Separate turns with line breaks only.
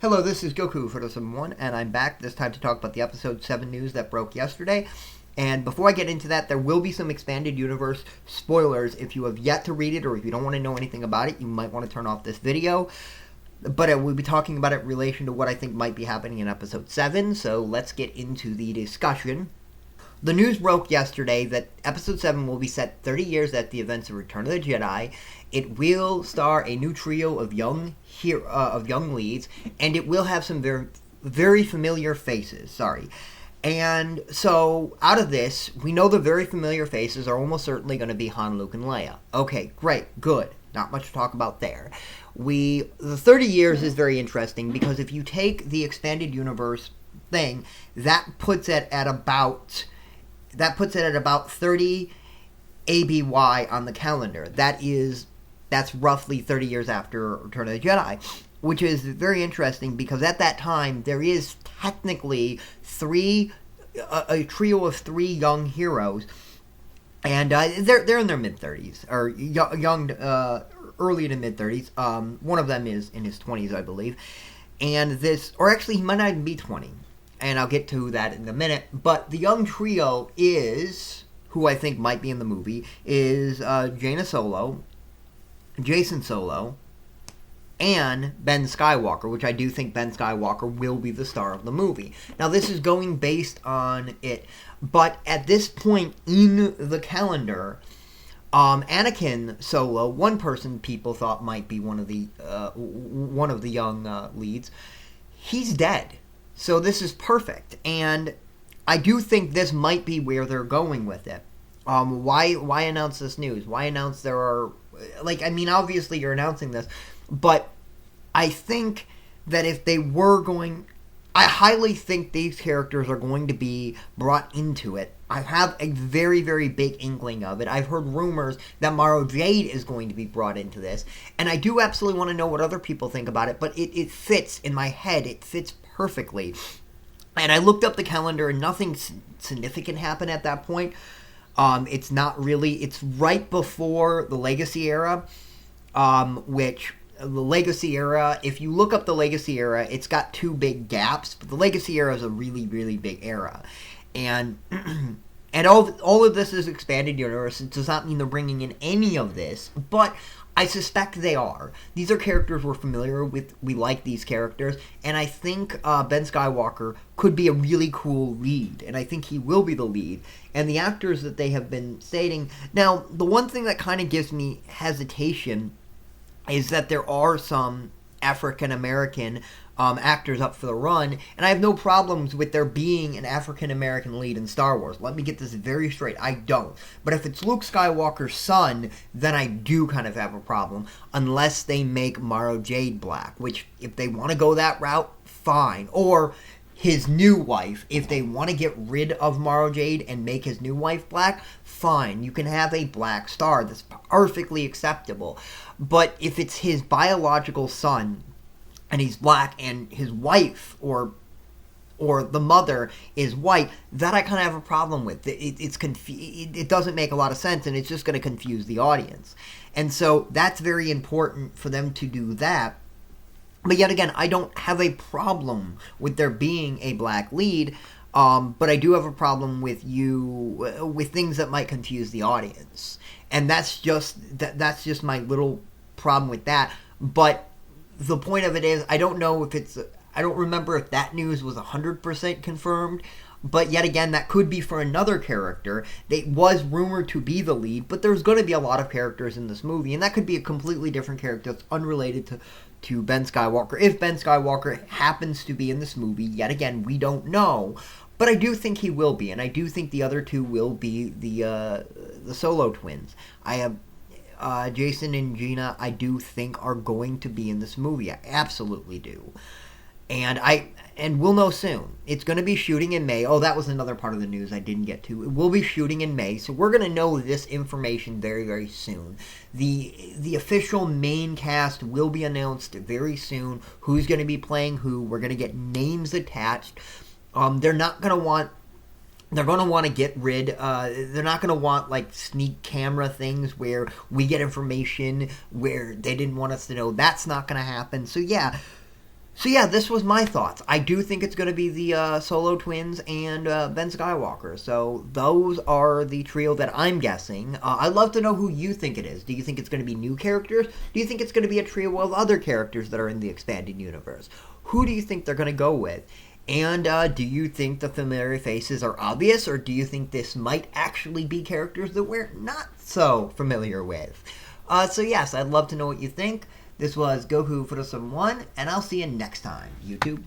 Hello, this is Goku for One, and I'm back this time to talk about the Episode 7 news that broke yesterday. And before I get into that, there will be some expanded universe spoilers. If you have yet to read it or if you don't want to know anything about it, you might want to turn off this video. But we'll be talking about it in relation to what I think might be happening in Episode 7, so let's get into the discussion. The news broke yesterday that Episode 7 will be set 30 years after the events of Return of the Jedi. It will star a new trio of young leads, and it will have some very, very familiar faces. And so, out of this, we know the very familiar faces are almost certainly going to be Han, Luke, and Leia. Okay, great, good. Not much to talk about there. The 30 years is very interesting because if you take the expanded universe thing, that puts it at about 30 ABY on the calendar. That's roughly 30 years after Return of the Jedi, which is very interesting because at that time there is technically a trio of three young heroes, and they're in their mid-30s or young, early to mid-30s. One of them is in his 20s, I believe, and or actually he might not even be 20. And I'll get to that in a minute. But the young trio is, who I think might be in the movie, is Jason Solo, and Ben Skywalker, which I do think Ben Skywalker will be the star of the movie. Now, this is going based on it, but at this point in the calendar, Anakin Solo, one person people thought might be one of the young leads, he's dead. So this is perfect, and I do think this might be where they're going with it. Why announce this news? Why announce there are... obviously you're announcing this, but I think that if they were going... I highly think these characters are going to be brought into it. I have a very, very big inkling of it. I've heard rumors that Mara Jade is going to be brought into this, and I do absolutely want to know what other people think about it, but it fits in my head. It fits perfectly. And I looked up the calendar, and nothing significant happened at that point. It's not really... It's right before the Legacy Era, which... The Legacy Era, if you look up the Legacy Era, it's got two big gaps, but the Legacy Era is a really, really big era. And and all of this is expanded universe. It does not mean they're bringing in any of this, but I suspect they are. These are characters we're familiar with. We like these characters, and I think Ben Skywalker could be a really cool lead, and I think he will be the lead. And the actors that they have been stating... Now, the one thing that kind of gives me hesitation is that there are some African-American actors up for the run, and I have no problems with there being an African-American lead in Star Wars. Let me get this very straight. I don't. But if it's Luke Skywalker's son, then I do kind of have a problem, unless they make Mara Jade black, which, if they want to go that route, fine. Or his new wife, if they want to get rid of Mara Jade and make his new wife black, fine. You can have a black star. That's perfectly acceptable. But if it's his biological son and he's black and his wife or the mother is white, that I kind of have a problem with. It doesn't make a lot of sense, and it's just going to confuse the audience. And so that's very important for them to do that. But yet again, I don't have a problem with there being a black lead, but I do have a problem with things that might confuse the audience, and that's just my little problem with that. But the point of it is, I don't remember if that news was 100% confirmed. But yet again, that could be for another character that was rumored to be the lead, but there's going to be a lot of characters in this movie, and that could be a completely different character that's unrelated to Ben Skywalker. If Ben Skywalker happens to be in this movie, yet again, we don't know. But I do think he will be, and I do think the other two will be the Solo twins. I have Jason and Gina, I do think, are going to be in this movie. I absolutely do. And we'll know soon. It's going to be shooting in May. Oh, that was another part of the news I didn't get to. It will be shooting in May, so we're going to know this information very, very soon. The official main cast will be announced very soon. Who's going to be playing who? We're going to get names attached. They're not going to want... They're going to want to get rid... they're not going to want, like, sneak camera things where we get information where they didn't want us to know. That's not going to happen. So, yeah... So yeah, this was my thoughts. I do think it's going to be the Solo twins and Ben Skywalker. So those are the trio that I'm guessing. I'd love to know who you think it is. Do you think it's going to be new characters? Do you think it's going to be a trio of other characters that are in the expanded universe? Who do you think they're going to go with? And do you think the familiar faces are obvious, or do you think this might actually be characters that we're not so familiar with? So yes, I'd love to know what you think. This was Goku for the 1, and I'll see you next time, YouTube.